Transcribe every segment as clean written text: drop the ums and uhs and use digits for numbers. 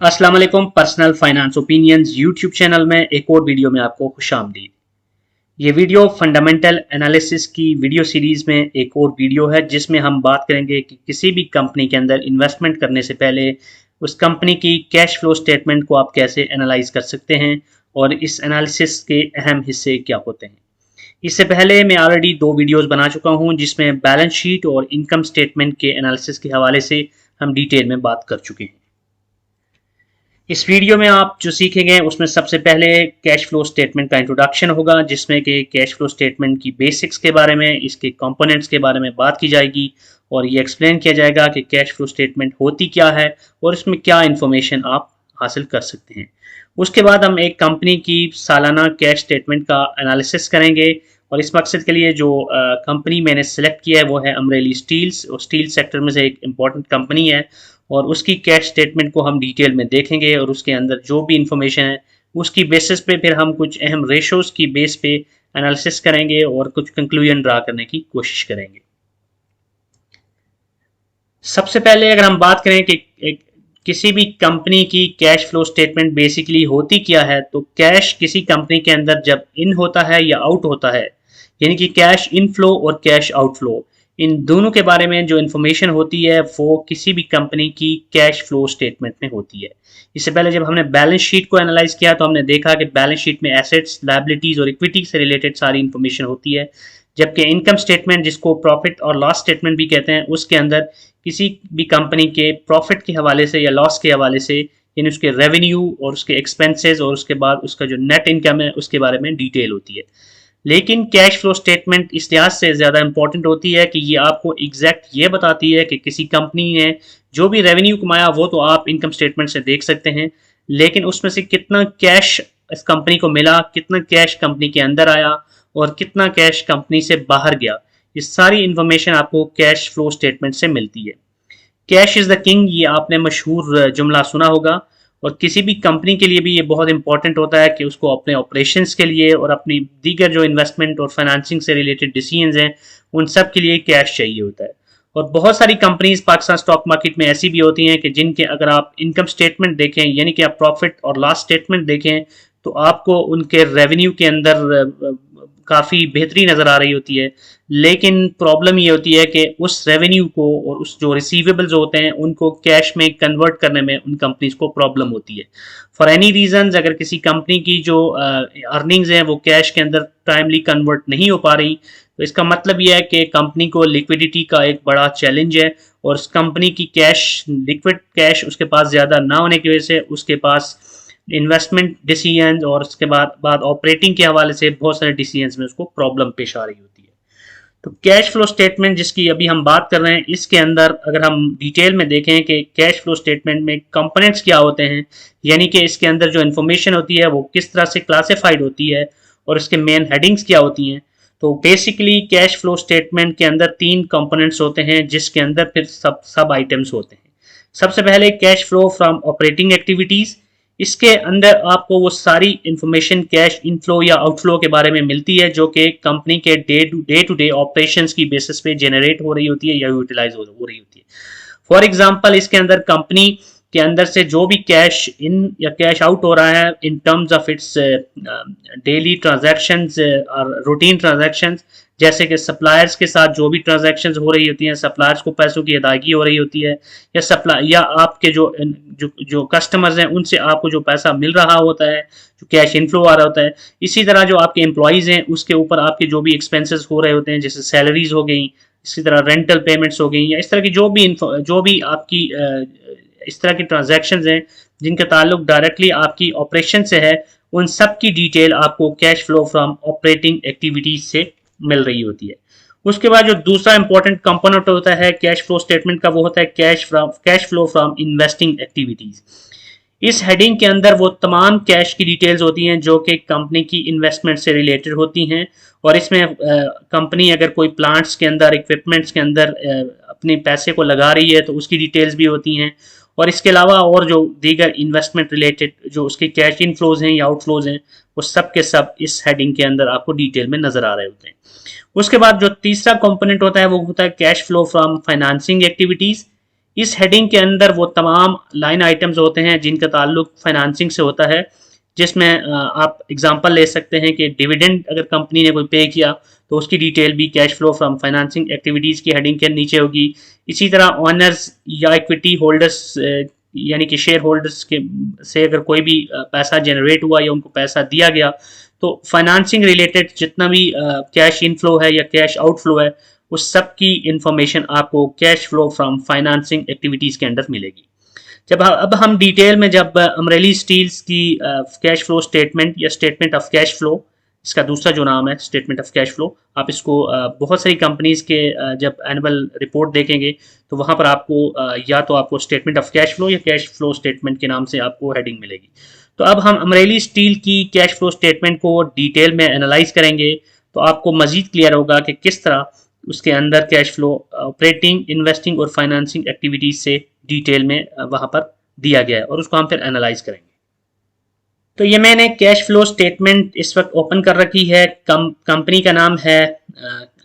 अस्सलाम वालेकुम। Personal finance opinions YouTube channel में एक और वीडियो में आपको खुशामदीद। ये वीडियो फंडामेंटल एनालिसिस की वीडियो सीरीज में एक और वीडियो है जिसमें हम बात करेंगे कि किसी भी कंपनी के अंदर इन्वेस्टमेंट करने से पहले उस कंपनी की कैश फ्लो स्टेटमेंट को आप कैसे एनालाइज कर सकते हैं और इस एनालिसिस के अहम हिस्से क्या होते हैं। इससे पहले मैं ऑलरेडी 2 वीडियोस बना चुका हूं जिसमें बैलेंस शीट और इनकम स्टेटमेंट के एनालिसिस के हवाले से हम डिटेल में बात कर चुके हैं। इस वीडियो में आप जो सीखेंगे उसमें सबसे पहले कैश फ्लो स्टेटमेंट का इंट्रोडक्शन होगा जिसमें कि कैश फ्लो स्टेटमेंट की बेसिक्स के बारे में, इसके कंपोनेंट्स के बारे में बात की जाएगी और ये एक्सप्लेन किया जाएगा कि कैश फ्लो स्टेटमेंट होती क्या है और इसमें क्या इन्फॉर्मेशन आप हासिल कर सकते हैं। उसके बाद हम एक कंपनी की सालाना कैश स्टेटमेंट का एनालिसिस करेंगे और इस मकसद के लिए जो कंपनी मैंने सेलेक्ट किया है वो है अमरेली स्टील्स, और स्टील सेक्टर में से एक इम्पॉर्टेंट कंपनी है और उसकी कैश स्टेटमेंट को हम डिटेल में देखेंगे और उसके अंदर जो भी इंफॉर्मेशन है उसकी बेसिस पे फिर हम कुछ अहम रेशोज की बेस पे एनालिसिस करेंगे और कुछ कंक्लूजन ड्रा करने की कोशिश करेंगे। सबसे पहले अगर हम बात करें कि किसी भी कंपनी की कैश फ्लो स्टेटमेंट बेसिकली होती क्या है, तो कैश किसी कंपनी के अंदर जब इन होता है या आउट होता है, यानी कि कैश इनफ्लो और कैश आउटफ्लो, इन दोनों के बारे में जो इन्फॉर्मेशन होती है वो किसी भी कंपनी की कैश फ्लो स्टेटमेंट में होती है। इससे पहले जब हमने बैलेंस शीट को एनालाइज किया तो हमने देखा कि बैलेंस शीट में एसेट्स, लायबिलिटीज और इक्विटी से रिलेटेड सारी इन्फॉर्मेशन होती है, जबकि इनकम स्टेटमेंट, जिसको प्रॉफिट और लॉस स्टेटमेंट भी कहते हैं, उसके अंदर किसी भी कंपनी के प्रॉफिट के हवाले से या लॉस के हवाले से, यानी उसके रेवेन्यू और उसके एक्सपेंसेस और उसके बाद उसका जो नेट इनकम है उसके बारे में डिटेल होती है। लेकिन कैश फ्लो स्टेटमेंट इस लिहाज से ज़्यादा इंपॉर्टेंट होती है कि ये आपको एग्जैक्ट ये बताती है कि किसी कंपनी ने जो भी रेवेन्यू कमाया वो तो आप इनकम स्टेटमेंट से देख सकते हैं, लेकिन उसमें से कितना कैश इस कंपनी को मिला, कितना कैश कंपनी के अंदर आया और कितना कैश कंपनी से बाहर गया, ये सारी इंफॉर्मेशन आपको कैश फ्लो स्टेटमेंट से मिलती है। कैश इज़ द किंग, ये आपने मशहूर जुमला सुना होगा और किसी भी कंपनी के लिए भी ये बहुत इंपॉर्टेंट होता है कि उसको अपने ऑपरेशंस के लिए और अपनी दीगर जो इन्वेस्टमेंट और फाइनेंसिंग से रिलेटेड डिसीजंस हैं उन सब के लिए कैश चाहिए होता है। और बहुत सारी कंपनीज पाकिस्तान स्टॉक मार्केट में ऐसी भी होती हैं कि जिनके अगर आप इनकम स्टेटमेंट देखें, यानी कि आप प्रॉफिट और लॉस स्टेटमेंट देखें, तो आपको उनके रेवेन्यू के अंदर काफ़ी बेहतरी नज़र आ रही होती है, लेकिन प्रॉब्लम ये होती है कि उस रेवेन्यू को और उस जो रिसीवेबल्स होते हैं उनको कैश में कन्वर्ट करने में उन कंपनीज को प्रॉब्लम होती है। फॉर एनी रीजन अगर किसी कंपनी की जो अर्निंग्स हैं वो कैश के अंदर टाइमली कन्वर्ट नहीं हो पा रही, तो इसका मतलब यह है कि कंपनी को लिक्विडिटी का एक बड़ा चैलेंज है और उस कंपनी की लिक्विड कैश उसके पास ज़्यादा ना होने की वजह से उसके पास इन्वेस्टमेंट डिसीजन और उसके बाद ऑपरेटिंग के हवाले से बहुत सारे डिसीजन में उसको प्रॉब्लम पेश आ रही होती है। तो कैश फ्लो स्टेटमेंट जिसकी अभी हम बात कर रहे हैं, इसके अंदर अगर हम डिटेल में देखें कि कैश फ्लो स्टेटमेंट में कंपोनेंट्स क्या होते हैं, यानी कि इसके अंदर जो इन्फॉर्मेशन होती है वो किस तरह से क्लासिफाइड होती है और इसके मेन हेडिंग्स क्या होती हैं, तो बेसिकली कैश फ्लो स्टेटमेंट के अंदर 3 कंपोनेंट्स होते हैं जिसके अंदर फिर सब आइटम्स होते हैं। सबसे पहले cash flow from operating activities, इसके अंदर आपको वो सारी इंफॉर्मेशन कैश इनफ्लो या आउटफ्लो के बारे में मिलती है जो कि कंपनी के डे टू डे ऑपरेशंस की बेसिस पे जनरेट हो रही होती है या यूटिलाइज हो रही होती है। फॉर एग्जांपल इसके अंदर कंपनी के अंदर से जो भी कैश इन या कैश आउट हो रहा है in terms of its daily transactions और रूटीन ट्रांजैक्शंस, जैसे कि सप्लायर्स के साथ जो भी ट्रांजैक्शंस हो रही होती हैं, सप्लायर्स को पैसों की अदायगी हो रही होती है, या सप्लाई या आपके जो कस्टमर्स हैं उनसे आपको जो पैसा मिल रहा होता है, जो कैश इनफ्लो आ रहा होता है। इसी तरह जो आपके एम्प्लॉयज़ हैं उसके ऊपर आपके जो भी एक्सपेंसेस हो रहे होते हैं, जैसे सैलरीज हो गई, इसी तरह रेंटल पेमेंट्स हो गई, या इस तरह की जो भी आपकी इस तरह की ट्रांजैक्शंस हैं जिनका ताल्लुक डायरेक्टली आपकी ऑपरेशन से है, उन सब की डिटेल आपको cash flow from operating activities से मिल रही होती है। उसके बाद जो दूसरा इंपॉर्टेंट कंपोनेंट होता है कैश फ्लो स्टेटमेंट का वो होता है cash flow from investing activities. इस हेडिंग के अंदर वो तमाम कैश की डिटेल्स होती हैं जो कि कंपनी की इन्वेस्टमेंट से रिलेटेड होती हैं, और इसमें कंपनी अगर कोई प्लांट्स के अंदर, इक्विपमेंट्स के अंदर अपने पैसे को लगा रही है तो उसकी डिटेल्स भी होती हैं, और इसके अलावा और जो दीगर इन्वेस्टमेंट रिलेटेड जो उसके कैश इनफ्लोज हैं या आउटफ्लोज हैं वो सब के सब इस हेडिंग के अंदर आपको डिटेल में नजर आ रहे होते हैं। उसके बाद जो तीसरा कंपोनेंट होता है वो होता है cash flow from financing activities. इस हेडिंग के अंदर वो तमाम लाइन आइटम्स होते हैं जिनका ताल्लुक फाइनेंसिंग से होता है, जिसमें आप एग्जांपल ले सकते हैं कि डिविडेंड अगर कंपनी ने कोई पे किया तो उसकी डिटेल भी cash flow from financing activities की हेडिंग के नीचे होगी। इसी तरह ऑनर्स या इक्विटी होल्डर्स यानी कि शेयर होल्डर्स के से अगर कोई भी पैसा जनरेट हुआ या उनको पैसा दिया गया तो फाइनेंसिंग रिलेटेड जितना भी कैश इनफ्लो है या कैश आउटफ्लो है उस सब की इंफॉर्मेशन आपको cash flow from financing activities के अंदर मिलेगी। जब अब हम डिटेल में जब अमरेली स्टील्स की कैश फ्लो स्टेटमेंट या स्टेटमेंट ऑफ कैश फ्लो, इसका दूसरा जो नाम है स्टेटमेंट ऑफ कैश फ्लो, आप इसको बहुत सारी कंपनीज के जब एनुअल रिपोर्ट देखेंगे तो वहाँ पर आपको या तो आपको स्टेटमेंट ऑफ कैश फ्लो या कैश फ्लो स्टेटमेंट के नाम से आपको हेडिंग मिलेगी। तो अब हम अमरेली स्टील की कैश फ्लो स्टेटमेंट को डिटेल में एनालाइज करेंगे तो आपको मजीद क्लियर होगा कि किस तरह उसके अंदर कैश फ्लो ऑपरेटिंग, इन्वेस्टिंग और फाइनेंसिंग एक्टिविटीज से डिटेल में वहाँ पर दिया गया है और उसको हम फिर एनालाइज करेंगे। तो ये मैंने कैश फ्लो स्टेटमेंट इस वक्त ओपन कर रखी है। कंपनी का नाम है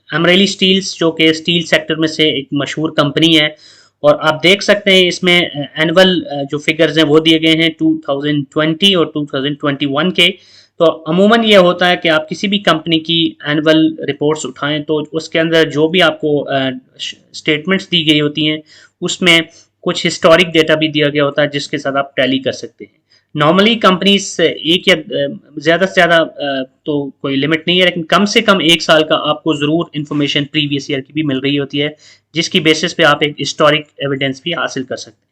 अमरेली स्टील्स, जो कि स्टील सेक्टर में से एक मशहूर कंपनी है। और आप देख सकते हैं इसमें एनुअल जो फिगर्स हैं वो दिए गए हैं 2020 और 2021 के। तो अमूमन ये होता है कि आप किसी भी कंपनी की एनुअल रिपोर्ट्स उठाएं तो उसके अंदर जो भी आपको स्टेटमेंट्स दी गई होती हैं उसमें कुछ हिस्टोरिक डेटा भी दिया गया होता है जिसके साथ आप टैली कर सकते हैं। नॉर्मली कंपनीज एक या ज़्यादा से ज़्यादा तो कोई लिमिट नहीं है, लेकिन कम से कम एक साल का आपको ज़रूर इन्फॉर्मेशन प्रीवियस ईयर की भी मिल रही होती है जिसकी बेसिस पे आप एक हिस्टोरिक एविडेंस भी हासिल कर सकते हैं।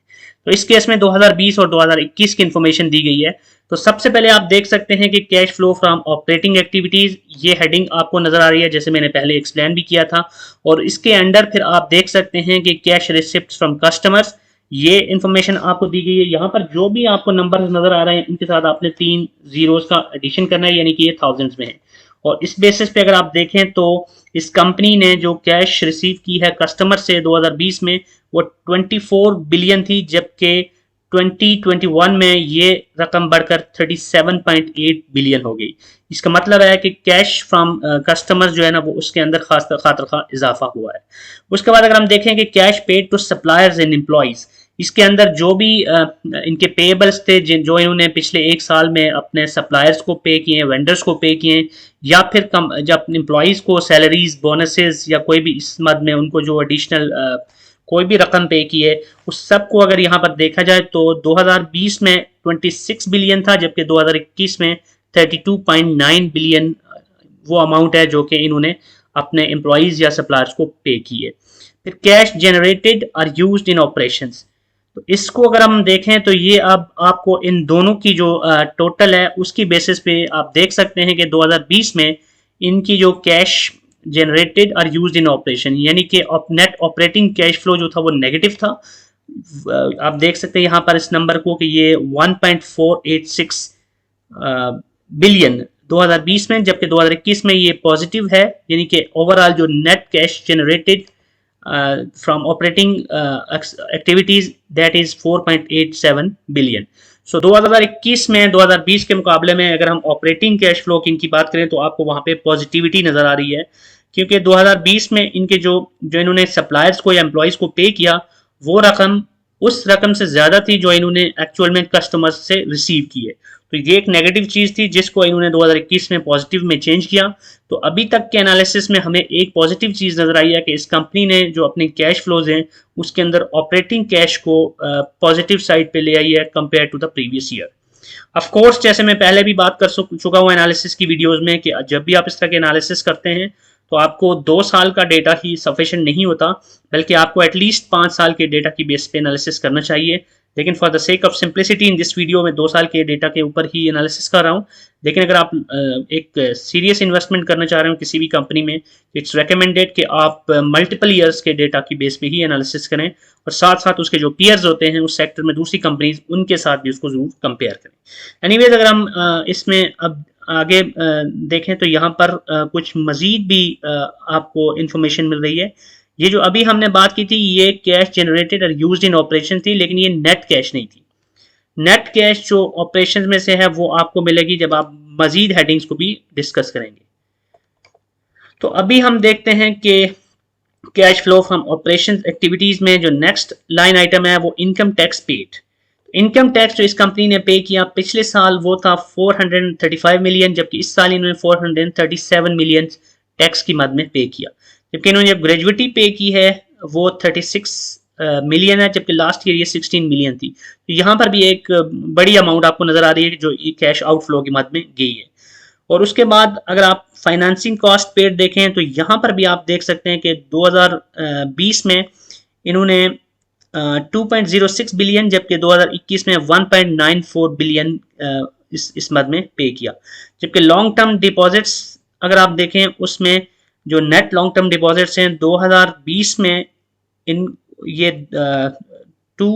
तो इस केस में 2020 और 2021 की इन्फॉर्मेशन दी गई है। तो सबसे पहले आप देख सकते हैं कि cash flow from operating activities, ये हेडिंग आपको नज़र आ रही है जैसे मैंने पहले एक्सप्लेन भी किया था। और इसके अंडर फिर आप देख सकते हैं कि कैश रिसिप्ट फ्रॉम कस्टमर्स, ये इन्फॉर्मेशन आपको दी गई है। यहाँ पर जो भी आपको नंबर नजर आ रहे हैं इनके साथ आपने 3 जीरोस का एडिशन करना है, यानी कि ये थाउजेंड्स में है। और इस बेसिस पे अगर आप देखें तो इस कंपनी ने जो कैश रिसीव की है कस्टमर से 2020 में वो 24 बिलियन थी, जबकि 2021 में ये रकम बढ़कर 37.8 बिलियन हो गई। इसका मतलब है कि कैश फ्रॉम कस्टमर्स जो है ना वो उसके अंदर खास इजाफा हुआ है। उसके बाद अगर हम देखें कि cash paid to suppliers and employees, इसके अंदर जो भी इनके पेएबल्स थे जो इन्होंने पिछले एक साल में अपने सप्लायर्स को पे किए, वेंडर्स को पे किए, या फिर जब एम्प्लॉइज को सैलरीज, बोनसेस या कोई भी इस मद में उनको जो एडिशनल कोई भी रकम पे की है उस सब को अगर यहाँ पर देखा जाए तो 2020 में 26 बिलियन था, जबकि 2021 में 32.9 बिलियन वो अमाउंट है जो कि इन्होंने अपने एम्प्लॉइज या सप्लायर्स को पे की है। फिर कैश जनरेटेड और यूज्ड इन ऑपरेशंस, तो इसको अगर हम देखें तो ये अब आपको इन दोनों की जो टोटल है उसकी बेसिस पे आप देख सकते हैं कि 2020 में इनकी जो कैश जनरेटेड और यूज्ड इन ऑपरेशन यानी कि नेट ऑपरेटिंग कैश फ्लो जो था वो नेगेटिव था। आप देख सकते हैं यहाँ पर इस नंबर को कि ये 1.486 बिलियन 2020 में, जबकि 2021 में ये पॉजिटिव है, यानी कि ओवरऑल जो net cash generated from operating activities that is 4.87 billion. So 2021 में 2020 के मुकाबले में अगर हम ऑपरेटिंग कैश फ्लो की इनकी बात करें तो आपको वहां पे पॉजिटिविटी नजर आ रही है, क्योंकि 2020 में इनके जो इन्होंने सप्लायर्स को या एम्प्लॉयज को पे किया वो रकम उस रकम से ज्यादा थी जो इन्होंने एक्चुअल में कस्टमर्स से रिसीव की है। तो ये एक नेगेटिव चीज थी जिसको इन्होंने 2021 में पॉजिटिव में चेंज किया। तो अभी तक के एनालिसिस में हमें एक पॉजिटिव चीज नजर आई है कि इस कंपनी ने जो अपने कैश फ्लोज हैं उसके अंदर ऑपरेटिंग कैश को पॉजिटिव साइड पे ले आई है compare to the previous year. Of course जैसे मैं पहले भी बात कर चुका हूँ एनालिसिस की वीडियोस में कि जब भी आप इस तरह के एनालिसिस करते हैं तो आपको 2 साल का डेटा ही सफिशिएंट नहीं होता, बल्कि आपको एटलीस्ट 5 साल के डेटा की बेस पे एनालिसिस करना चाहिए। लेकिन for the sake of simplicity in this video में 2 साल के डेटा के ऊपर ही एनालिसिस कर रहा हूँ। लेकिन अगर आप एक सीरियस इन्वेस्टमेंट करना चाह रहे हो किसी भी कंपनी में, इट्स रिकमेंडेड कि आप मल्टीपल ईयर्स के डेटा की बेस पे ही एनालिसिस करें और साथ साथ उसके जो पीयर्स होते हैं उस सेक्टर में दूसरी कंपनीज उनके साथ भी उसको जरूर कंपेयर करें। एनीवेज अगर हम इसमें अब आगे देखें तो यहाँ पर कुछ मजीद भी आपको इंफॉर्मेशन मिल रही है। ये जो अभी हमने बात की थी ये कैश जनरेटेड और यूज्ड इन ऑपरेशन थी, लेकिन ये नेट कैश नहीं थी। नेट कैश जो ऑपरेशन में से है वो आपको मिलेगी जब आप मजीद हेडिंग्स को भी डिस्कस करेंगे। तो अभी हम देखते हैं कि cash flow from operation activities में जो नेक्स्ट लाइन आइटम है वो income tax paid. Income tax जो इस कंपनी ने पे किया पिछले साल वो था 435 मिलियन, जबकि इस साल इन्होंने 437 मिलियन टैक्स की मद में पे किया। जबकि इन्होंने जब ग्रेजुएटी पे की है वो 36 मिलियन है, जबकि लास्ट ईयर ये 16 मिलियन थी। तो यहाँ पर भी एक बड़ी अमाउंट आपको नजर आ रही है जो कैश आउटफ्लो की मद में गई है। और उसके बाद अगर आप फाइनेंसिंग कॉस्ट पेड देखें तो यहाँ पर भी आप देख सकते हैं कि 2020 में इन्होंने 2.06 बिलियन, जबकि 2021 में 1.94 बिलियन इस मद में पे किया। जबकि लॉन्ग टर्म डिपॉजिट्स अगर आप देखें उसमें जो नेट लॉन्ग टर्म डिपॉजिट्स हैं 2020 में इन ये टू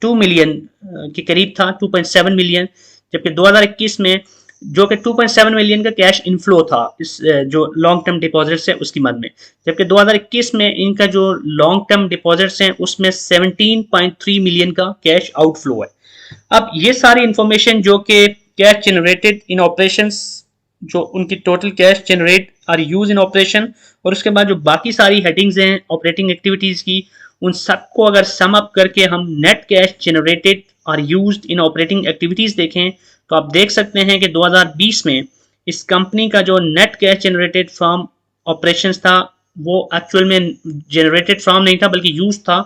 टू मिलियन के करीब था, 2.7 मिलियन, जबकि 2021 में जो कि 2.7 मिलियन का कैश इनफ्लो था इस जो लॉन्ग टर्म डिपॉजिट्स है उसकी मद में। जबकि 2021 में इनका जो लॉन्ग टर्म डिपॉजिट्स हैं उसमें 17.3 मिलियन का कैश आउटफ्लो है। अब ये सारी इंफॉर्मेशन जो कि कैश जनरेटेड इन ऑपरेशंस, जो उनकी total cash generate or use in operation, और उसके बाद जो बाकी सारी हेडिंग्स हैं ऑपरेटिंग एक्टिविटीज की, उन सबको अगर सम अप करके हम net cash generated or used in operating activities देखें तो आप देख सकते हैं कि 2020 में इस कंपनी का जो net cash generated from operations था वो एक्चुअल में जनरेटेड फ्रॉम नहीं था बल्कि यूज था,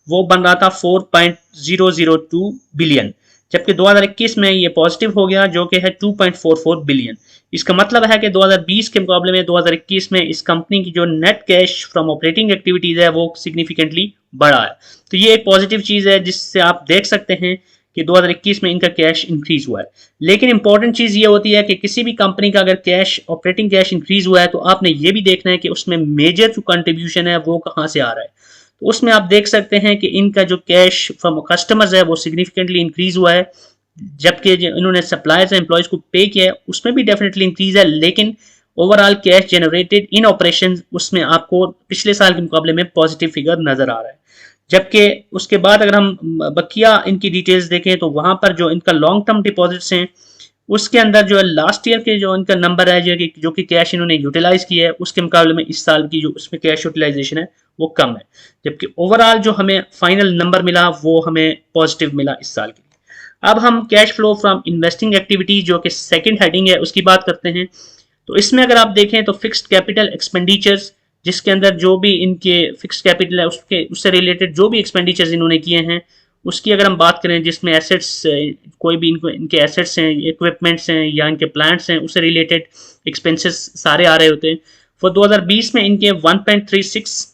वो बन रहा था 4.002 बिलियन, जबकि 2021 में ये पॉजिटिव हो गया जो कि है 2.44 बिलियन। इसका मतलब है कि 2020 के मुकाबले में 2021 में इस कंपनी की जो net cash from operating activities है वो सिग्निफिकेंटली बढ़ा है। तो ये एक पॉजिटिव चीज है जिससे आप देख सकते हैं कि 2021 में इनका कैश इंक्रीज हुआ है। लेकिन इंपॉर्टेंट चीज ये होती है कि किसी भी कंपनी का अगर कैश ऑपरेटिंग कैश इंक्रीज हुआ है तो आपने ये भी देखना है कि उसमें मेजर जो कंट्रीब्यूशन है वो कहाँ से आ रहा है। तो उसमें आप देख सकते हैं कि इनका जो कैश फ्रॉम कस्टमर्स है वो सिग्निफिकेंटली इंक्रीज हुआ है, जबकि इन्होंने सप्लायर्स एम्प्लॉयज को पे किया है उसमें भी डेफिनेटली इंक्रीज है, लेकिन overall cash generated in operation उसमें आपको पिछले साल के मुकाबले में पॉजिटिव फिगर नजर आ रहा है। जबकि उसके बाद अगर हम बकिया इनकी डिटेल्स देखें तो वहां पर जो इनका लॉन्ग टर्म डिपॉजिट्स हैं उसके अंदर जो है लास्ट ईयर के जो इनका नंबर है जो कि कैश इन्होंने यूटिलाइज किया है उसके मुकाबले में इस साल की जो उसमें कैश यूटिलाइजेशन है वो कम है, जबकि ओवरऑल जो हमें फाइनल नंबर मिला वो हमें पॉजिटिव मिला इस साल के लिए। अब हम cash flow from investing activity जो कि सेकंड हेडिंग है उसकी बात करते हैं। तो इसमें अगर आप देखें तो फिक्स्ड कैपिटल एक्सपेंडिचर्स, जिसके अंदर जो भी इनके फिक्स्ड कैपिटल है उससे रिलेटेड जो भी एक्सपेंडिचर्स इन्होंने किए हैं उसकी अगर हम बात करें, जिसमें एसेट्स कोई भी इनके एसेट्स हैं, इक्विपमेंट्स हैं या इनके प्लांट्स हैं, उससे रिलेटेड एक्सपेंसेस सारे आ रहे होते हैं। वो 2020 में इनके 1.36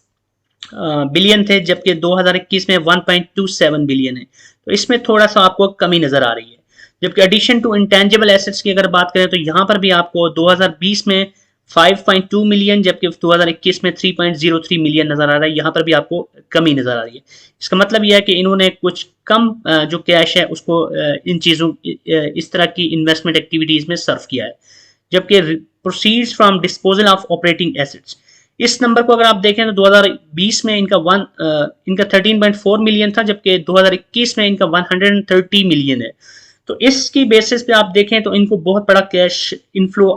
बिलियन थे, जबकि 2021 में 1.27 बिलियन है। तो इसमें थोड़ा सा आपको कमी नजर आ रही है। जबकि एडिशन टू इंटेंजिबल एसेट्स की अगर बात करें तो यहाँ पर भी आपको 2020 में 5.2 मिलियन जबकि 2021 में 3.03 मिलियन नजर आ रहा है, यहाँ पर भी आपको कमी नजर आ रही है। इसका मतलब यह है कि इन्होंने कुछ कम जो कैश है उसको इन चीज़ों इस तरह की इन्वेस्टमेंट एक्टिविटीज़ में सर्व किया है। जबकि proceeds from disposal of operating assets, इस नंबर को अगर आप देखें तो 2020 में इनका 13.4 मिलियन था, जबकि 2021 में इनका 130 मिलियन है। तो इसकी बेसिस पे आप देखें तो इनको बहुत बड़ा कैश इनफ्लो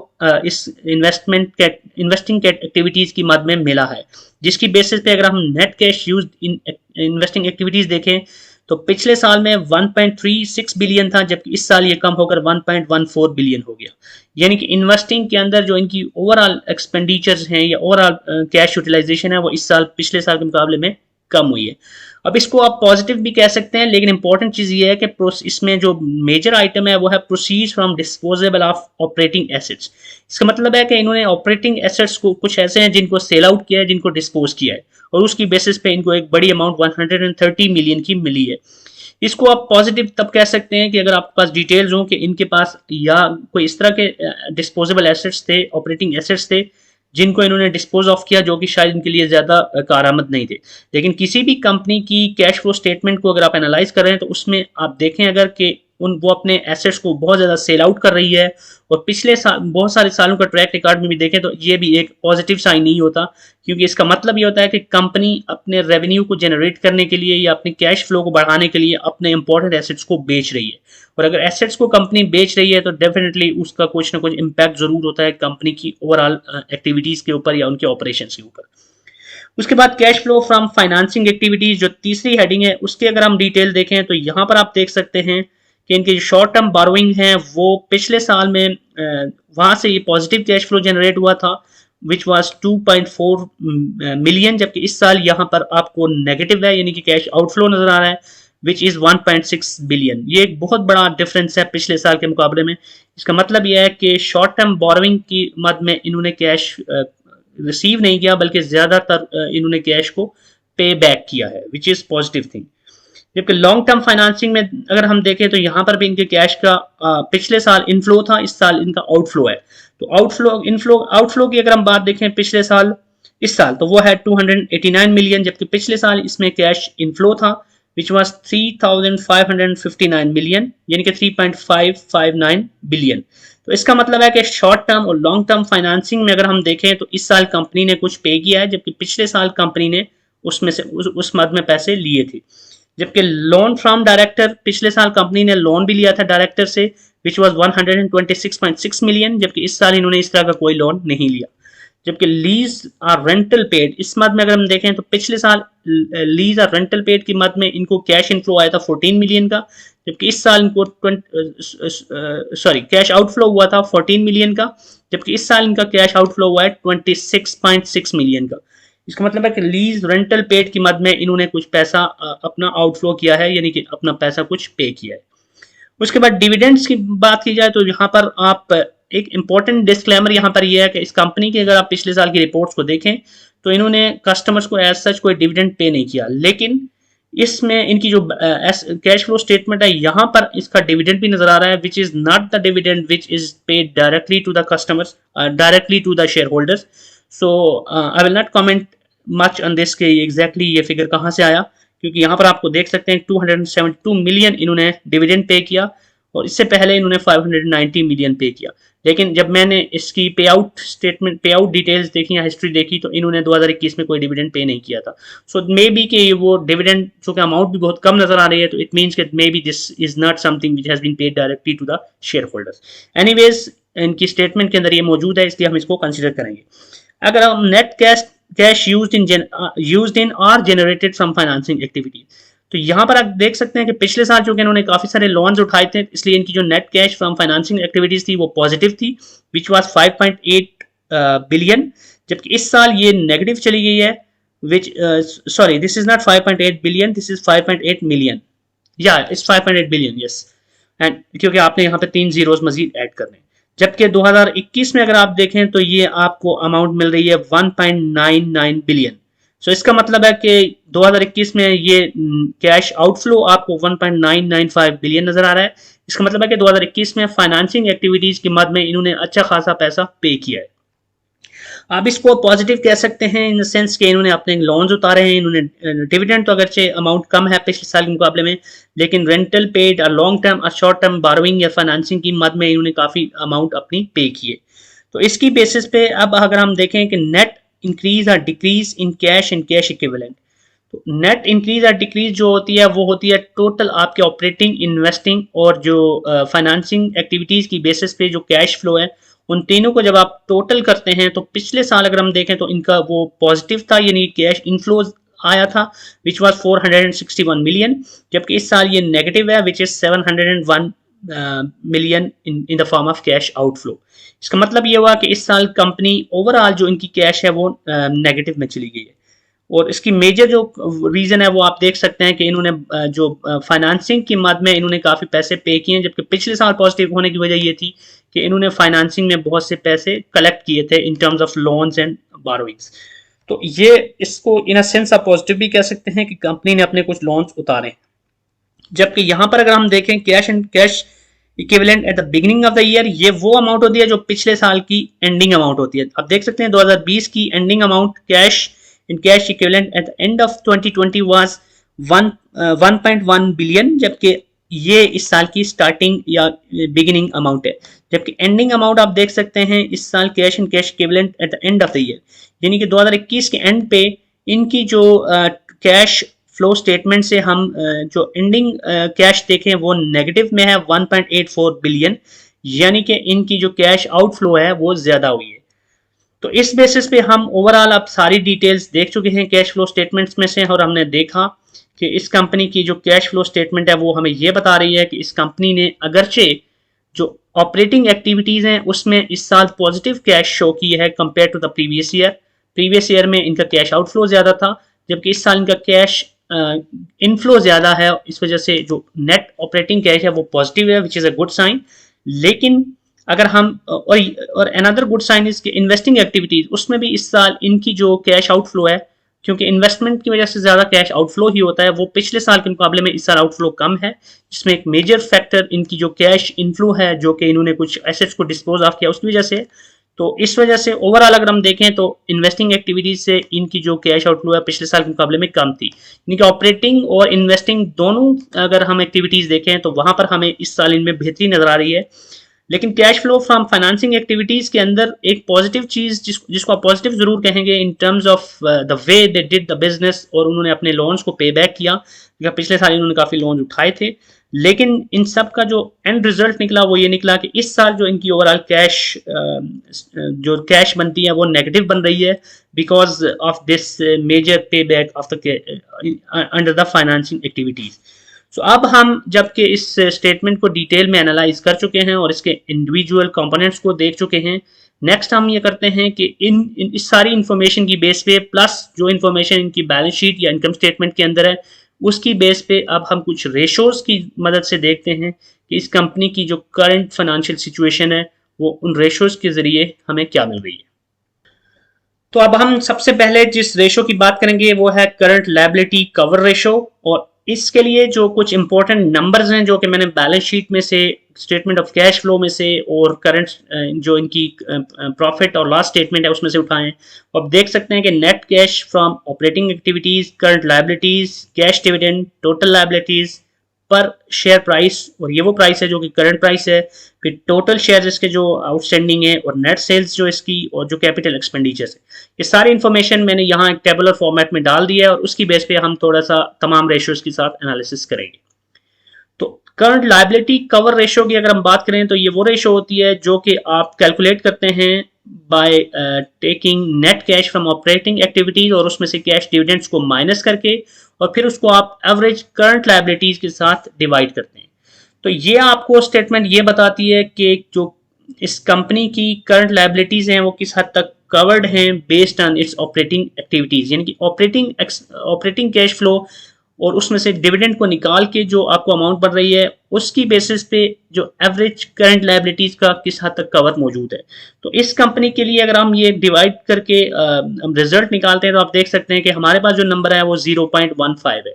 इस इन्वेस्टिंग एक्टिविटीज की मद में मिला है, जिसकी बेसिस पे अगर हम net cash use in investing activities देखें तो पिछले साल में 1.36 बिलियन था, जबकि इस साल ये कम होकर 1.14 बिलियन हो गया। यानी कि इन्वेस्टिंग के अंदर जो इनकी ओवरऑल एक्सपेंडिचर्स हैं या ओवरऑल कैश यूटिलाइजेशन है वो इस साल पिछले साल के मुकाबले में कम हुई है। अब इसको आप पॉजिटिव भी कह सकते हैं, लेकिन इंपॉर्टेंट चीज ये है कि इसमें जो मेजर आइटम है वो है proceeds from disposable of operating assets. इसका मतलब है कि इन्होंने ऑपरेटिंग एसेट्स को कुछ ऐसे हैं जिनको सेल आउट किया है, जिनको डिस्पोज किया है, और उसकी बेसिस पे इनको एक बड़ी अमाउंट 130 मिलियन की मिली है। इसको आप पॉजिटिव तब कह सकते हैं कि अगर आपके पास डिटेल्स हो कि इनके पास या कोई इस तरह के डिस्पोजेबल एसेट्स थे, ऑपरेटिंग एसेट्स थे जिनको इन्होंने डिस्पोज ऑफ किया, जो कि शायद इनके लिए ज्यादा कारआमद नहीं थे। लेकिन किसी भी कंपनी की कैश फ्लो स्टेटमेंट को अगर आप एनालाइज कर रहे हैं तो उसमें आप देखें अगर कि वो अपने एसेट्स को बहुत ज्यादा सेल आउट कर रही है, और पिछले साल बहुत सारे सालों का ट्रैक रिकॉर्ड में भी देखें तो ये भी एक पॉजिटिव साइन नहीं होता, क्योंकि इसका मतलब ये होता है कि कंपनी अपने रेवेन्यू को जनरेट करने के लिए या अपने कैश फ्लो को बढ़ाने के लिए अपने इंपॉर्टेंट एसेट्स को बेच रही है। और अगर एसेट्स को कंपनी बेच रही है तो डेफिनेटली उसका कुछ ना कुछ इम्पैक्ट जरूर होता है कंपनी की ओवरऑल एक्टिविटीज के ऊपर या उनके ऑपरेशन के ऊपर। उसके बाद cash flow from financing activities जो तीसरी हेडिंग है, उसके अगर हम डिटेल देखें तो यहाँ पर आप देख सकते हैं कि इनके जो शॉर्ट टर्म बोरोइंग है वो पिछले साल में वहां से ये पॉजिटिव कैश फ्लो जनरेट हुआ था विच वाज 2.4 मिलियन, जबकि इस साल यहाँ पर आपको नेगेटिव है यानी कि कैश आउटफ्लो नजर आ रहा है विच इज 1.6 बिलियन। ये एक बहुत बड़ा डिफरेंस है पिछले साल के मुकाबले में। इसका मतलब यह है कि शॉर्ट टर्म बोरोइंग की मद में इन्होंने कैश रिसीव नहीं किया बल्कि ज्यादातर इन्होंने कैश को पे बैक किया है विच इज पॉजिटिव थिंग। जबकि लॉन्ग टर्म फाइनेंसिंग में अगर हम देखें तो यहाँ पर भी इनके कैश का पिछले साल इनफ्लो था, इस साल इनका आउटफ्लो है। तो आउटफ्लो की अगर हम बात देखें पिछले साल इस साल तो वो है 289 मिलियन, जबकि पिछले साल इसमें कैश इनफ्लो था विच वाज 3559 मिलियन यानी कि 3.559 बिलियन। तो इसका मतलब है कि शॉर्ट टर्म और लॉन्ग टर्म फाइनेंसिंग में अगर हम देखें तो इस साल कंपनी ने कुछ पे किया है, जबकि पिछले साल कंपनी ने उसमें से उस मद में पैसे लिए थे। जबकि लोन फ्रॉम डायरेक्टर, पिछले साल कंपनी ने लोन भी लिया था डायरेक्टर से विच वाज 126.6 मिलियन, जबकि इस साल इन्होंने इस तरह का कोई लोन नहीं लिया। जबकि लीज और रेंटल पेड इस मद में अगर हम देखें तो पिछले साल लीज और रेंटल पेड की मद में इनको कैश इनफ्लो आया था 14 मिलियन का, जबकि इस साल इनको कैश आउटफ्लो हुआ था 14 मिलियन का, जबकि इस साल इनका कैश आउटफ्लो हुआ है 26.6 मिलियन का। इसका मतलब है कि लीज रेंटल पेड की मद में इन्होंने कुछ पैसा अपना आउटफ्लो किया है यानी कि अपना पैसा कुछ पे किया है। उसके बाद डिविडेंड्स की बात की जाए तो यहाँ पर आप एक इंपॉर्टेंट डिस्क्लेमर यहाँ पर यह है कि इस कंपनी की अगर आप पिछले साल की रिपोर्ट्स को देखें तो इन्होंने कस्टमर्स को एज सच कोई डिविडेंड पे नहीं किया, लेकिन इसमें इनकी जो कैश फ्लो स्टेटमेंट है यहाँ पर इसका डिविडेंड भी नजर आ रहा है which is not the dividend which is paid directly to the customers, directly to the share holders. So I will not comment much on this के एग्जैक्टली ये फिगर कहाँ से आया, क्योंकि यहाँ पर आपको देख सकते हैं 272 मिलियन इन्होंने डिविडेंड पे किया और इससे पहले इन्होंने 590 मिलियन पे किया। लेकिन जब मैंने इसकी पे आउट डिटेल्स देखी या हिस्ट्री देखी तो इन्होंने 2021 में कोई डिविडेंड पे नहीं किया था। सो मे बी कि वो डिविडेंड चूंकि अमाउंट भी बहुत कम नजर आ रही है तो it means may be this is not something which has been paid directly to the share holders. Anyways इनकी स्टेटमेंट के अंदर ये मौजूद है इसलिए हम इसको कंसिडर करेंगे। अगर हम नेट कैश यूज्ड इन और जनरेटेड फ्रॉम फाइनेंसिंग एक्टिविटीज, तो यहाँ पर आप देख सकते हैं कि पिछले साल चूंकि इन्होंने काफी सारे लोन्स उठाए थे इसलिए इनकी जो net cash from financing activities थी वो पॉजिटिव थी विच वाज 5.8 बिलियन, जबकि इस साल ये नेगेटिव चली गई है which sorry this is not 5.8 billion, this is 5.8 million, या इट्स 5.8 बिलियन यस, एंड क्योंकि आपने यहाँ पे 3 जीरोस मजीद ऐड करने। जबकि 2021 में अगर आप देखें तो ये आपको अमाउंट मिल रही है 1.99 बिलियन। सो इसका मतलब है कि 2021 में ये कैश आउटफ्लो आपको 1.995 बिलियन नजर आ रहा है। इसका मतलब है कि 2021 में फाइनेंसिंग एक्टिविटीज की मद में इन्होंने अच्छा खासा पैसा पे किया है। आप इसको पॉजिटिव कह सकते हैं इन द सेंस कि इन्होंने अपने लोन्स उतारे हैं, इन्होंने डिविडेंड तो अगरचे अमाउंट कम है पिछले साल के मुकाबले में, लेकिन रेंटल पेड और लॉन्ग टर्म और शॉर्ट टर्म बोरोइंग या फाइनेंसिंग की मद में इन्होंने काफी अमाउंट अपनी पे किए। तो इसकी बेसिस पे अब अगर हम देखें कि नेट इंक्रीज और decrease in cash and cash equivalent, तो नेट इंक्रीज और डिक्रीज जो होती है वो होती है टोटल आपके ऑपरेटिंग, इन्वेस्टिंग और जो फाइनेंसिंग एक्टिविटीज की बेसिस पे जो कैश फ्लो है उन तीनों को जब आप टोटल करते हैं तो पिछले साल अगर हम देखें तो इनका वो पॉजिटिव था यानी कैश इनफ्लोज आया था विच वाज 461 मिलियन, जबकि इस साल ये नेगेटिव है which is 701 million in the form of cash outflow. इसका मतलब ये हुआ कि इस साल कंपनी ओवरऑल जो इनकी कैश है वो नेगेटिव में चली गई है। और इसकी मेजर जो रीजन है वो आप देख सकते हैं कि इन्होंने जो फाइनेंसिंग की मद में इन्होंने काफी पैसे पे किए हैं, जबकि पिछले साल पॉजिटिव होने की वजह ये थी कि इन्होंने फाइनेंसिंग में बहुत से पैसे कलेक्ट किए थे in terms of loans and borrowings. तो ये इसको इन अ सेंस आप पॉजिटिव भी कह सकते हैं कि कंपनी ने अपने कुछ लोन्स उतारे। जबकि यहाँ पर अगर हम देखें cash and cash equivalent at the beginning of the year, ये वो अमाउंट होती है जो पिछले साल की एंडिंग अमाउंट होती है। आप देख सकते हैं 2020 की ending amount cash in cash equivalent at the end of 2020 was 1.1 billion, जबकि ये इस साल की स्टार्टिंग या बिगिनिंग अमाउंट है। जबकि एंडिंग अमाउंट आप देख सकते हैं इस साल cash and cash equivalent at the end of the year, यानी कि 2021 के एंड पे इनकी जो कैश फ्लो स्टेटमेंट से हम जो एंडिंग कैश देखें वो नेगेटिव में है 1.84 बिलियन, यानी कि इनकी जो कैश आउटफ्लो है वो ज्यादा हुई है। तो इस बेसिस पे हम ओवरऑल अब सारी डिटेल्स देख चुके हैं कैश फ्लो स्टेटमेंट्स में से, और हमने देखा कि इस कंपनी की जो कैश फ्लो स्टेटमेंट है वो हमें ये बता रही है कि इस कंपनी ने अगरचे जो ऑपरेटिंग एक्टिविटीज हैं उसमें इस साल पॉजिटिव कैश शो की है compare to the previous year. Previous year में इनका कैश आउटफ्लो ज्यादा था, जबकि इस साल इनका कैश इनफ्लो ज्यादा है। इस वजह से जो नेट ऑपरेटिंग कैश है वो पॉजिटिव है, which is a good sign. लेकिन अगर हम और another good sign is investing activities, उसमें भी इस साल इनकी जो कैश आउटफ्लो है, क्योंकि इन्वेस्टमेंट की वजह से ज्यादा कैश आउटफ्लो ही होता है, वो पिछले साल के मुकाबले में इस साल आउटफ्लो कम है। जिसमें एक मेजर फैक्टर इनकी जो कैश इनफ्लो है, जो कि इन्होंने कुछ एसेट्स को डिस्पोज ऑफ किया उसकी वजह से। तो इस वजह से ओवरऑल अगर हम देखें तो इन्वेस्टिंग एक्टिविटीज से इनकी जो कैश आउटफ्लो है पिछले साल के मुकाबले में कम थी। इनकी ऑपरेटिंग और इन्वेस्टिंग दोनों अगर हम एक्टिविटीज देखें तो वहां पर हमें इस साल इनमें बेहतरी नजर आ रही है। लेकिन cash flow from financing activities के अंदर एक पॉजिटिव चीज जिसको आप पॉजिटिव जरूर कहेंगे in terms of the way they did the business, और उन्होंने अपने लोन्स को पे बैक किया। पिछले साल इन्होंने काफी लोन उठाए थे, लेकिन इन सब का जो एंड रिजल्ट निकला वो ये निकला कि इस साल जो इनकी ओवरऑल कैश जो कैश बनती है वो नेगेटिव बन रही है, because of this major pay back of the under the financing activities. So अब हम जबकि इस स्टेटमेंट को डिटेल में एनालाइज कर चुके हैं और इसके इंडिविजुअल कंपोनेंट्स को देख चुके हैं, नेक्स्ट हम ये करते हैं कि इस सारी इंफॉर्मेशन की बेस पे प्लस जो इंफॉर्मेशन इनकी बैलेंस शीट या इनकम स्टेटमेंट के अंदर है उसकी बेस पे अब हम कुछ रेशोज की मदद से देखते हैं कि इस कंपनी की जो करंट फाइनेंशियल सिचुएशन है वो उन रेशोज के जरिए हमें क्या मिल रही है। तो अब हम सबसे पहले जिस रेशो की बात करेंगे वो है करंट लायबिलिटी कवर रेशो, और इसके लिए जो कुछ इंपॉर्टेंट नंबर्स हैं जो कि मैंने बैलेंस शीट में से, स्टेटमेंट ऑफ कैश फ्लो में से और करंट जो इनकी प्रॉफिट और लॉस स्टेटमेंट है उसमें से उठाए हैं। अब देख सकते हैं कि net cash from operating activities, current liabilities, cash dividend, total liabilities पर शेयर प्राइस, और ये वो प्राइस है जो कि करंट प्राइस है, फिर टोटल शेयर इसके जो आउटस्टैंडिंग है, और नेट सेल्स जो इसकी, और जो कैपिटल एक्सपेंडिचर्स है। ये सारी इंफॉर्मेशन मैंने यहाँ एक टेबुलर फॉर्मेट में डाल दिया है, और उसकी बेस पे हम थोड़ा सा तमाम रेशियोज के साथ एनालिसिस करेंगे। तो करंट लायबिलिटी कवर रेशियो की अगर हम बात करें तो ये वो रेशियो होती है जो कि आप कैलकुलेट करते हैं by taking net cash from operating activities, और उसमें से कैश डिविडेंड्स को माइनस करके, और फिर उसको आप एवरेज करंट लायबिलिटीज के साथ डिवाइड करते हैं। तो ये आपको स्टेटमेंट ये बताती है कि जो इस कंपनी की करंट लायबिलिटीज हैं वो किस हद तक कवर्ड हैं based on it's operating activities, यानी कि ऑपरेटिंग कैश फ्लो और उसमें से डिविडेंड को निकाल के जो आपको अमाउंट बढ़ रही है उसकी बेसिस पे जो एवरेज करंट लायबिलिटीज का किस हद तक कवर मौजूद है। तो इस कंपनी के लिए अगर हम ये डिवाइड करके हम रिजल्ट निकालते हैं तो आप देख सकते हैं कि हमारे पास जो नंबर है वो 0.15 है,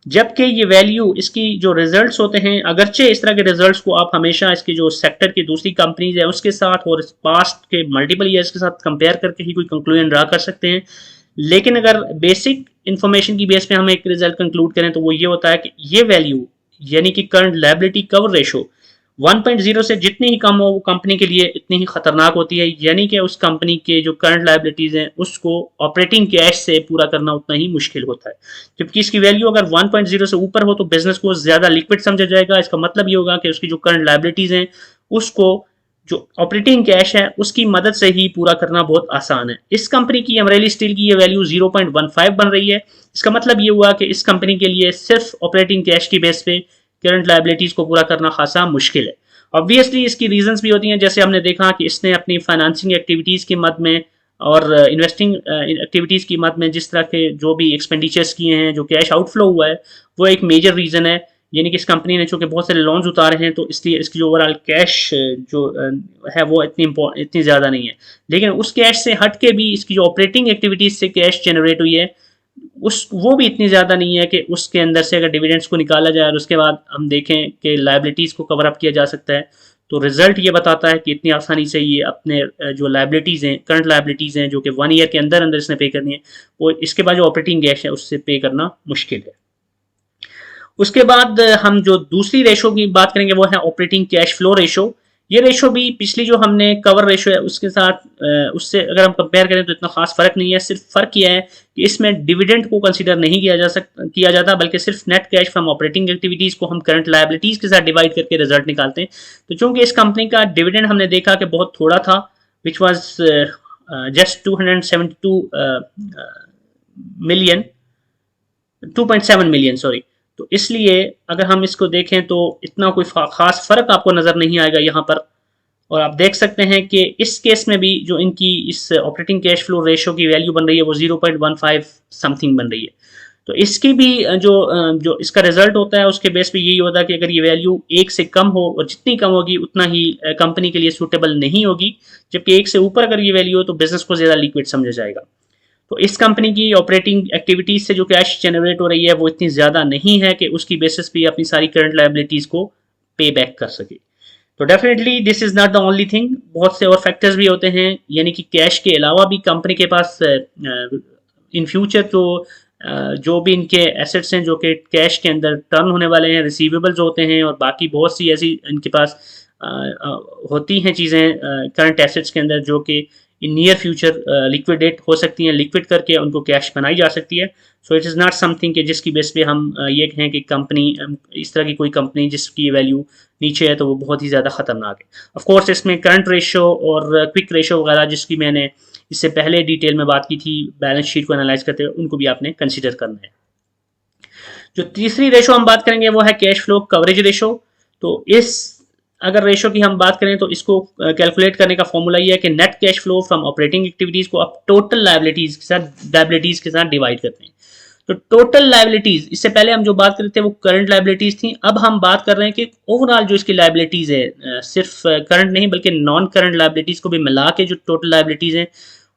जबकि ये वैल्यू इसकी जो रिजल्ट्स होते हैं, अगरचे इस तरह के रिजल्ट्स को आप हमेशा इसके जो सेक्टर की दूसरी कंपनीज है उसके साथ और पास्ट के मल्टीपल ईयर्स के साथ कंपेयर करके ही कोई कंक्लूजन ड्रा कर सकते हैं। लेकिन अगर बेसिक इंफॉर्मेशन की बेस पे हम एक रिजल्ट कंक्लूड करें तो वो ये होता है कि ये वैल्यू यानी कि करंट लायबिलिटी कवर रेशो 1.0 से जितनी ही कम हो वो कंपनी के लिए इतनी ही खतरनाक होती है, यानी कि उस कंपनी के जो करंट लायबिलिटीज हैं उसको ऑपरेटिंग कैश से पूरा करना उतना ही मुश्किल होता है। जबकि इसकी वैल्यू अगर 1.0 से ऊपर हो तो बिजनेस को ज्यादा लिक्विड समझा जाएगा। इसका मतलब ये होगा कि उसकी जो करंट लायबिलिटीज हैं उसको जो ऑपरेटिंग कैश है उसकी मदद से ही पूरा करना बहुत आसान है। इस कंपनी की अमरेली स्टील की ये वैल्यू 0.15 बन रही है। इसका मतलब ये हुआ कि इस कंपनी के लिए सिर्फ ऑपरेटिंग कैश की बेस पे करंट लायबिलिटीज को पूरा करना खासा मुश्किल है। ऑब्वियसली इसकी रीजंस भी होती हैं, जैसे हमने देखा कि इसने अपनी फाइनेंसिंग एक्टिविटीज की मद में और इन्वेस्टिंग एक्टिविटीज की मद में जिस तरह के जो भी एक्सपेंडिचर्स किए हैं, जो कैश आउटफ्लो हुआ है वो एक मेजर रीजन है। यानी कि इस कंपनी ने चूंकि बहुत सारे लोन्स उतारे हैं तो इसलिए इसकी जो ओवरऑल कैश जो है वो इतनी ज़्यादा नहीं है। लेकिन उस कैश से हट के भी इसकी जो ऑपरेटिंग एक्टिविटीज से कैश जनरेट हुई है वो भी इतनी ज़्यादा नहीं है कि उसके अंदर से अगर डिविडेंड्स को निकाला जाए और उसके बाद हम देखें कि लायबिलिटीज़ को कवर अप किया जा सकता है, तो रिजल्ट ये बताता है कि इतनी आसानी से ये अपने जो लायबिलिटीज़ हैं, करंट लायबिलिटीज़ हैं जो कि 1 ईयर के अंदर अंदर इसने पे करनी है, वो इसके बाद जो ऑपरेटिंग कैश है उससे पे करना मुश्किल है। उसके बाद हम जो दूसरी रेशो की बात करेंगे वो है ऑपरेटिंग कैश फ्लो रेशो। ये रेशो भी पिछली जो हमने कवर रेशो है उसके साथ उससे अगर हम कंपेयर करें तो इतना खास फर्क नहीं है। सिर्फ फर्क किया है कि इसमें डिविडेंड को कंसीडर नहीं किया जाता बल्कि सिर्फ net cash from operating activities को हम करंट लायबिलिटीज के साथ डिवाइड करके रिजल्ट निकालते हैं। तो चूंकि इस कंपनी का डिविडेंड हमने देखा कि बहुत थोड़ा था, which was just 272 million, 2.7 million sorry. तो इसलिए अगर हम इसको देखें तो इतना कोई खास फर्क आपको नजर नहीं आएगा यहाँ पर। और आप देख सकते हैं कि इस केस में भी जो इनकी इस ऑपरेटिंग कैश फ्लो रेशो की वैल्यू बन रही है वो 0.15 समथिंग बन रही है। तो इसकी भी जो इसका रिजल्ट होता है उसके बेस पे यही होता है कि अगर ये वैल्यू 1 से कम हो, और जितनी कम होगी उतना ही कंपनी के लिए सूटेबल नहीं होगी, जबकि 1 से ऊपर अगर ये वैल्यू हो तो बिजनेस को ज़्यादा लिक्विड समझा जाएगा। तो इस कंपनी की ऑपरेटिंग एक्टिविटीज से जो कैश जनरेट हो रही है वो इतनी ज़्यादा नहीं है कि उसकी बेसिस पे अपनी सारी करंट लायबिलिटीज़ को पे बैक कर सके। तो definitely this is not the only thing, बहुत से और फैक्टर्स भी होते हैं, यानी कि कैश के अलावा भी कंपनी के पास इन फ्यूचर तो जो भी इनके एसेट्स हैं जो कि कैश के अंदर टर्न होने वाले हैं, रिसीवेबल्स होते हैं, और बाकी बहुत सी ऐसी इनके पास होती हैं चीज़ें करंट एसेट्स के अंदर जो कि इन नियर फ्यूचर लिक्विडेट हो सकती हैं, लिक्विड करके उनको कैश बनाई जा सकती है। So it is not something कि जिसकी बेस पे हम ये कहें कि कंपनी इस तरह की कोई कंपनी जिसकी वैल्यू नीचे है तो वो बहुत ही ज़्यादा ख़तरनाक है। ऑफ कोर्स इसमें करंट रेशो और क्विक रेशो वगैरह जिसकी मैंने इससे पहले डिटेल में बात की थी बैलेंस शीट को एनालाइज करते हुए, उनको भी आपने कंसिडर करना है। जो तीसरी रेशो हम बात करेंगे वो है कैश फ्लो कवरेज रेशो। तो इस अगर रेशो की हम बात करें तो इसको कैलकुलेट करने का फॉर्मूला ये है कि net cash flow from operating activities को आप टोटल लायबिलिटीज के साथ डिवाइड करते हैं। तो टोटल लायबिलिटीज, इससे पहले हम जो बात कर रहे थे वो करंट लायबिलिटीज थी, अब हम बात कर रहे हैं कि ओवरऑल जो इसकी लायबिलिटीज है, सिर्फ करंट नहीं बल्कि नॉन करंट लायबिलिटीज को भी मिला के जो टोटल लायबिलिटीज हैं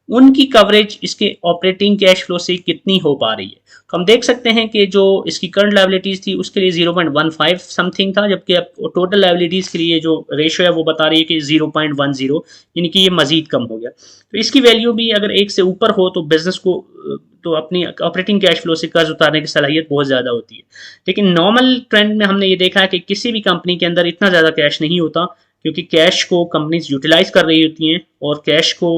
उनकी कवरेज इसके ऑपरेटिंग कैश फ्लो से कितनी हो पा रही है। तो हम देख सकते हैं कि जो इसकी करंट लायबिलिटीज थी उसके लिए 0.15 समथिंग था, जबकि अब टोटल लायबिलिटीज के लिए जो रेशो है वो बता रही है कि 0.10, यानी कि ये मजीद कम हो गया। तो इसकी वैल्यू भी अगर 1 से ऊपर हो तो बिजनेस को तो अपनी ऑपरेटिंग कैश फ्लो से कर्ज उतारने की सलाहियत बहुत ज़्यादा होती है। लेकिन नॉर्मल ट्रेंड में हमने ये देखा है कि किसी भी कंपनी के अंदर इतना ज़्यादा कैश नहीं होता, क्योंकि कैश को कंपनीज यूटिलाइज कर रही होती हैं और कैश को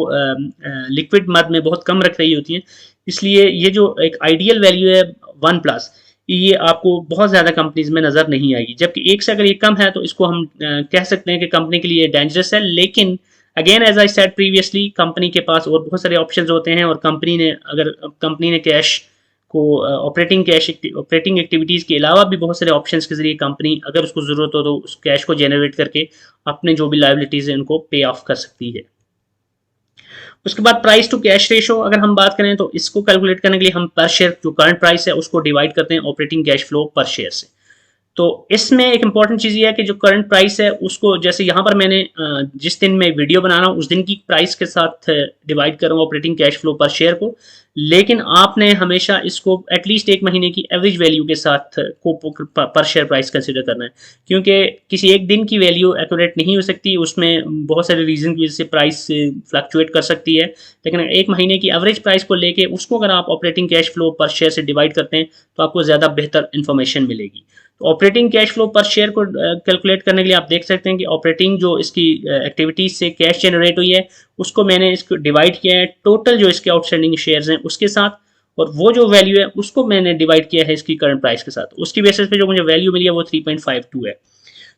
लिक्विड मद में बहुत कम रख रही होती हैं। इसलिए ये जो एक आइडियल वैल्यू है 1+, ये आपको बहुत ज़्यादा कंपनीज में नज़र नहीं आएगी, जबकि 1 से अगर ये कम है तो इसको हम कह सकते हैं कि कंपनी के लिए डेंजरस है। लेकिन again as I said previously, company के पास और बहुत सारे ऑप्शंस होते हैं, और कंपनी ने कैश को ऑपरेटिंग एक्टिविटीज़ के अलावा भी बहुत सारे ऑप्शंस के जरिए कंपनी अगर उसको ज़रूरत हो तो उस कैश को जनरेट करके अपने जो भी लायबिलिटीज़ हैं उनको पे ऑफ कर सकती है। उसके बाद प्राइस टू कैश रेशो अगर हम बात करें तो इसको कैलकुलेट करने के लिए हम पर शेयर जो करंट प्राइस है उसको डिवाइड करते हैं ऑपरेटिंग कैश फ्लो पर शेयर से। तो इसमें एक इंपॉर्टेंट चीज़ ये है कि जो करंट प्राइस है उसको, जैसे यहाँ पर मैंने जिस दिन मैं वीडियो बना रहा हूँ उस दिन की प्राइस के साथ डिवाइड कर रहा हूँ ऑपरेटिंग कैश फ्लो पर शेयर को, लेकिन आपने हमेशा इसको एटलीस्ट 1 महीने की एवरेज वैल्यू के साथ को पर शेयर प्राइस कंसिडर करना है, क्योंकि किसी एक दिन की वैल्यू एक्यूरेट नहीं हो सकती, उसमें बहुत सारे रीजन की वजह से प्राइस फ्लक्चुएट कर सकती है। लेकिन 1 महीने की एवरेज प्राइस को लेके उसको अगर आप ऑपरेटिंग कैश फ्लो पर शेयर से डिवाइड करते हैं तो आपको ज़्यादा बेहतर इन्फॉर्मेशन मिलेगी। तो ऑपरेटिंग कैश फ्लो पर शेयर को कैलकुलेट करने के लिए आप देख सकते हैं कि ऑपरेटिंग जो इसकी एक्टिविटीज से कैश जनरेट हुई है उसको मैंने इसको डिवाइड किया है टोटल जो इसके आउटस्टैंडिंग शेयर्स हैं उसके साथ, और वो जो वैल्यू है उसको मैंने डिवाइड किया है इसकी करंट प्राइस के साथ। उसकी बेसिस पे जो मुझे वैल्यू मिली है वो 3.52 है।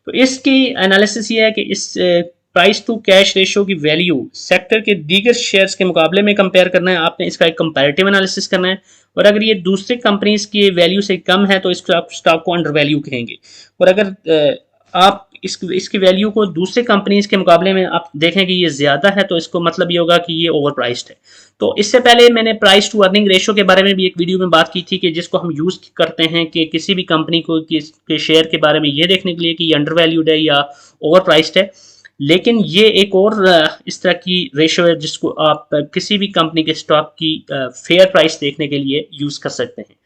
तो इसकी एनालिसिस ये है कि इस प्राइस टू कैश रेशियो की वैल्यू सेक्टर के दीगर शेयर्स के मुकाबले में कंपेयर करना है, आपने इसका एक कंपैरेटिव एनालिसिस करना है, और अगर ये दूसरी कंपनीज की वैल्यू से कम है तो इसको आप स्टॉक को अंडर वैल्यू कहेंगे, और अगर आप इसकी वैल्यू को दूसरे कंपनीज के मुकाबले में आप देखें कि ये ज़्यादा है तो इसको मतलब ये होगा कि ये ओवर प्राइस्ड है। तो इससे पहले मैंने प्राइस टू अर्निंग रेशियो के बारे में भी एक वीडियो में बात की थी कि जिसको हम यूज़ करते हैं कि किसी भी कंपनी को के शेयर के बारे में ये देखने के लिए कि ये अंडर वैल्यूड है या ओवर प्राइस्ड है। लेकिन ये एक और इस तरह की रेशियो है जिसको आप किसी भी कंपनी के स्टॉक की फेयर प्राइस देखने के लिए यूज़ कर सकते हैं।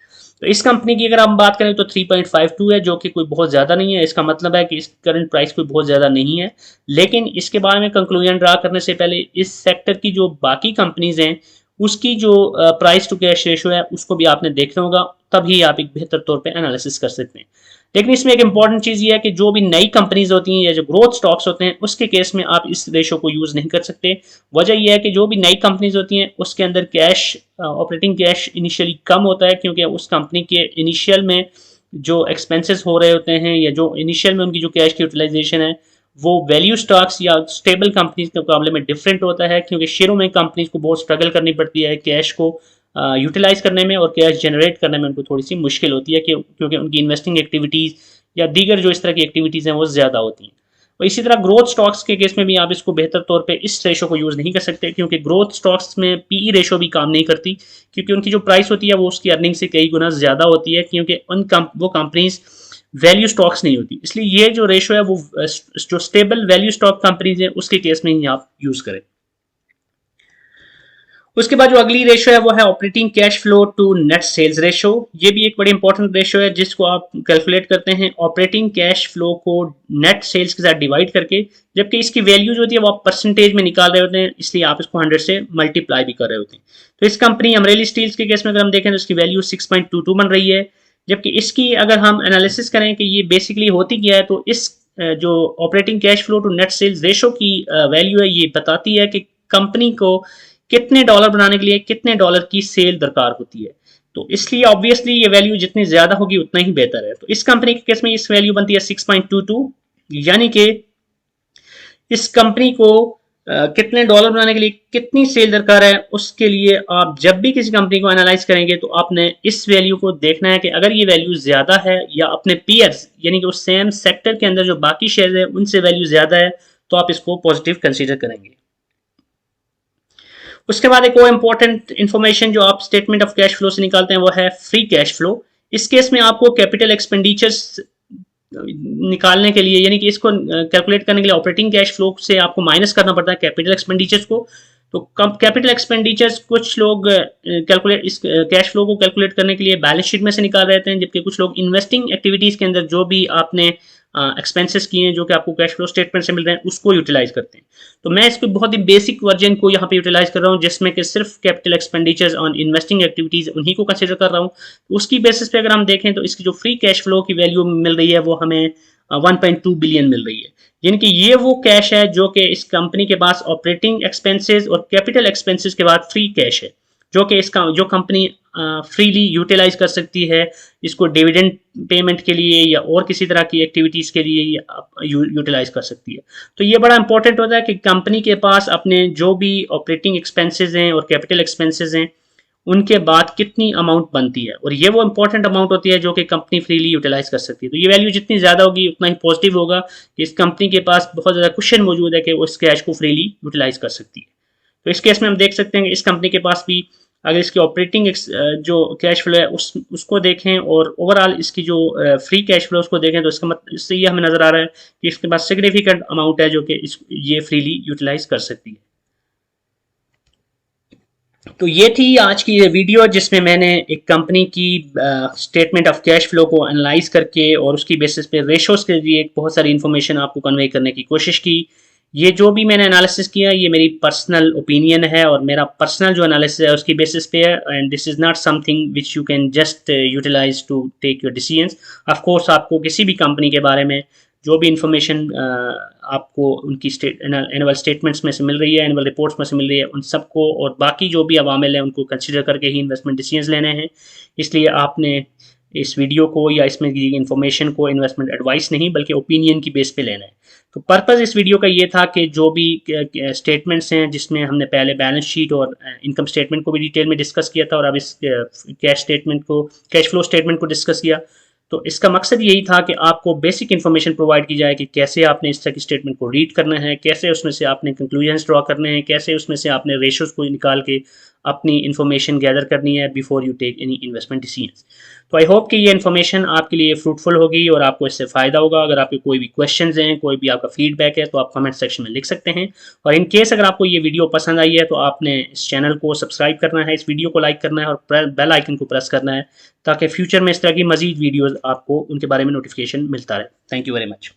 तो इस कंपनी की अगर हम बात करें तो 3.52 है, जो कि कोई बहुत ज़्यादा नहीं है। इसका मतलब है कि इस करंट प्राइस कोई बहुत ज़्यादा नहीं है। लेकिन इसके बारे में कंक्लूजन ड्रा करने से पहले इस सेक्टर की जो बाकी कंपनीज हैं उसकी जो प्राइस टू कैश रेशियो है उसको भी आपने देखना होगा, तभी आप एक बेहतर तौर पे एनालिसिस कर सकते हैं। लेकिन इसमें एक इंपॉर्टेंट चीज़ ये है कि जो भी नई कंपनीज होती हैं या जो ग्रोथ स्टॉक्स होते हैं उसके केस में आप इस रेशो को यूज़ नहीं कर सकते। वजह यह है कि जो भी नई कंपनीज होती हैं उसके अंदर कैश ऑपरेटिंग कैश इनिशियली कम होता है, क्योंकि उस कंपनी के इनिशियल में जो एक्सपेंसेस हो रहे होते हैं या जो इनिशियल में उनकी जो कैश की यूटिलाइजेशन है वो वैल्यू स्टॉक्स या स्टेबल कंपनीज के मुकाबले में डिफरेंट होता है, क्योंकि शेयरों में कंपनीज को बहुत स्ट्रगल करनी पड़ती है कैश को यूटिलाइज करने में, और कैश जनरेट करने में उनको थोड़ी सी मुश्किल होती है क्योंकि उनकी इन्वेस्टिंग एक्टिविटीज़ या दीगर जो इस तरह की एक्टिविटीज़ हैं वो ज़्यादा होती हैं। और इसी तरह ग्रोथ स्टॉक्स के केस में भी आप इसको बेहतर तौर पे इस रेशो को यूज़ नहीं कर सकते, क्योंकि ग्रोथ स्टॉक्स में पीई रेशो भी काम नहीं करती, क्योंकि उनकी जो प्राइस होती है वो उसकी अर्निंग से कई गुना ज़्यादा होती है, क्योंकि वो कंपनीज वैल्यू स्टॉक्स नहीं होती। इसलिए ये जो रेशो है वो जो स्टेबल वैल्यू स्टॉक कंपनीज है उसके केस में ही आप यूज़ करें। उसके बाद जो अगली रेशो है वो है operating cash flow to net sales ratio. ये भी एक बड़ी इंपॉर्टेंट रेशो है जिसको आप कैलकुलेट करते हैं ऑपरेटिंग कैश फ्लो को नेट सेल्स के साथ डिवाइड करके, जबकि इसकी वैल्यू जो होती है वो आप परसेंटेज में निकाल रहे होते हैं, इसलिए आप इसको 100 से मल्टीप्लाई भी कर रहे होते हैं। तो इस कंपनी अमरेली स्टील्स के केस में अगर हम देखें तो इसकी वैल्यू 6.22 बन रही है, जबकि इसकी अगर हम एनालिसिस करें कि ये बेसिकली होती क्या है, तो इस जो operating cash flow to net sales ratio की वैल्यू है ये बताती है कि कंपनी को कितने डॉलर बनाने के लिए कितने डॉलर की सेल दरकार होती है। तो इसलिए ऑब्वियसली ये वैल्यू जितनी ज्यादा होगी उतना ही बेहतर है। तो इस कंपनी के केस में इस वैल्यू बनती है 6.22, यानी कि इस कंपनी को कितने डॉलर बनाने के लिए कितनी सेल दरकार है, उसके लिए आप जब भी किसी कंपनी को एनालाइज करेंगे तो आपने इस वैल्यू को देखना है कि अगर ये वैल्यू ज्यादा है या अपने पीयर्स यानी कि उस सेम सेक्टर के अंदर जो बाकी शेयर है उनसे वैल्यू ज्यादा है, तो आप इसको पॉजिटिव कंसीडर करेंगे। उसके बाद एक और इंपॉर्टेंट इन्फॉर्मेशन जो आप स्टेटमेंट ऑफ कैश फ्लो से निकालते हैं वो है फ्री कैश फ्लो। इस केस में आपको कैपिटल एक्सपेंडिचर्स निकालने के लिए, यानी कि इसको कैलकुलेट करने के लिए ऑपरेटिंग कैश फ्लो से आपको माइनस करना पड़ता है कैपिटल एक्सपेंडिचर्स को। तो कैपिटल एक्सपेंडिचर्स कुछ लोग कैलकुलेट इस कैश फ्लो को कैलकुलेट करने के लिए बैलेंस शीट में से निकाल रहे हैं, जबकि कुछ लोग इन्वेस्टिंग एक्टिविटीज के अंदर जो भी आपने एक्सपेंसेस किए हैं जो कि आपको कैश फ्लो स्टेटमेंट से मिल रहे हैं उसको यूटिलाइज करते हैं। तो मैं इसको बहुत ही बेसिक वर्जन को यहाँ पे यूटिलाइज कर रहा हूँ, जिसमें कि सिर्फ capital expenditures on investing activities उन्हीं को कंसिडर कर रहा हूँ। तो उसकी बेसिस पे अगर हम देखें तो इसकी जो फ्री कैश फ्लो की वैल्यू मिल रही है वो हमें 1.2 बिलियन मिल रही है, यानी कि ये वो कैश है जो कि इस कंपनी के पास ऑपरेटिंग एक्सपेंसेस और कैपिटल एक्सपेंसेस के बाद फ्री कैश है, जो कि इसका जो कंपनी फ्रीली यूटिलाइज कर सकती है, इसको डिविडेंड पेमेंट के लिए या और किसी तरह की एक्टिविटीज़ के लिए यूटिलाइज कर सकती है। तो ये बड़ा इंपॉर्टेंट होता है कि कंपनी के पास अपने जो भी ऑपरेटिंग एक्सपेंसेस हैं और कैपिटल एक्सपेंसेस हैं उनके बाद कितनी अमाउंट बनती है, और ये वो इंपॉर्टेंट अमाउंट होती है जो कि कंपनी फ्रीली यूटिलाइज कर सकती है। तो ये वैल्यू जितनी ज़्यादा होगी उतना ही पॉजिटिव होगा कि इस कंपनी के पास बहुत ज़्यादा क्वेश्चन मौजूद है कि वो इस कैश को फ्रीली यूटिलाइज कर सकती है। तो इस केस में हम देख सकते हैं कि इस कंपनी के पास भी अगर इसकी ऑपरेटिंग जो कैश फ्लो है उसको देखें और ओवरऑल इसकी जो फ्री कैश फ्लो उसको देखें, तो इसका मतलब इससे ये हमें नजर आ रहा है कि इसके पास सिग्निफिकेंट अमाउंट है जो कि ये फ्रीली यूटिलाइज कर सकती है। तो ये थी आज की ये वीडियो जिसमें मैंने एक कंपनी की स्टेटमेंट ऑफ कैश फ्लो को एनालाइज करके और उसकी बेसिस पे रेशोज के लिए बहुत सारी इन्फॉर्मेशन आपको कन्वे करने की कोशिश की। ये जो भी मैंने एनालिसिस किया ये मेरी पर्सनल ओपिनियन है और मेरा पर्सनल जो एनालिसिस है उसकी बेसिस पे है, and this is not something which you can just utilize to take your decisions. Of course आपको किसी भी कंपनी के बारे में जो भी इंफॉर्मेशन आपको उनकी एनुअल स्टेटमेंट्स में से मिल रही है, एनुअल रिपोर्ट्स में से मिल रही है, उन सबको और बाकी जो भी अवामिल हैं उनको कंसिडर करके ही इन्वेस्टमेंट डिसीजंस लेने हैं। इसलिए आपने इस वीडियो को या इसमें दी इन्फॉर्मेशन को इन्वेस्टमेंट एडवाइस नहीं बल्कि ओपिनियन की बेस पे लेना है। तो पर्पज़ इस वीडियो का ये था कि जो भी स्टेटमेंट्स हैं जिसमें हमने पहले बैलेंस शीट और इनकम स्टेटमेंट को भी डिटेल में डिस्कस किया था और अब इस कैश फ्लो स्टेटमेंट को डिस्कस किया, तो इसका मकसद यही था कि आपको बेसिक इन्फॉर्मेशन प्रोवाइड की जाए कि कैसे आपने इस तरह की स्टेटमेंट को रीड करना है, कैसे उसमें से आपने कंक्लूजन्स ड्रॉ करने हैं, कैसे उसमें से आपने रेशोज को निकाल के अपनी इन्फॉर्मेशन गैदर करनी है before you take any investment decisions. तो आई होप कि ये इन्फॉर्मेशन आपके लिए फ्रूटफुल होगी और आपको इससे फ़ायदा होगा। अगर आपके कोई भी क्वेश्चंस हैं, कोई भी आपका फीडबैक है तो आप कमेंट सेक्शन में लिख सकते हैं, और इन केस अगर आपको ये वीडियो पसंद आई है तो आपने इस चैनल को सब्सक्राइब करना है, इस वीडियो को लाइक करना है और बेल आइकन को प्रेस करना है ताकि फ्यूचर में इस तरह की मजीद वीडियोज़ आपको उनके बारे में नोटिफिकेशन मिलता रहे। Thank you very much.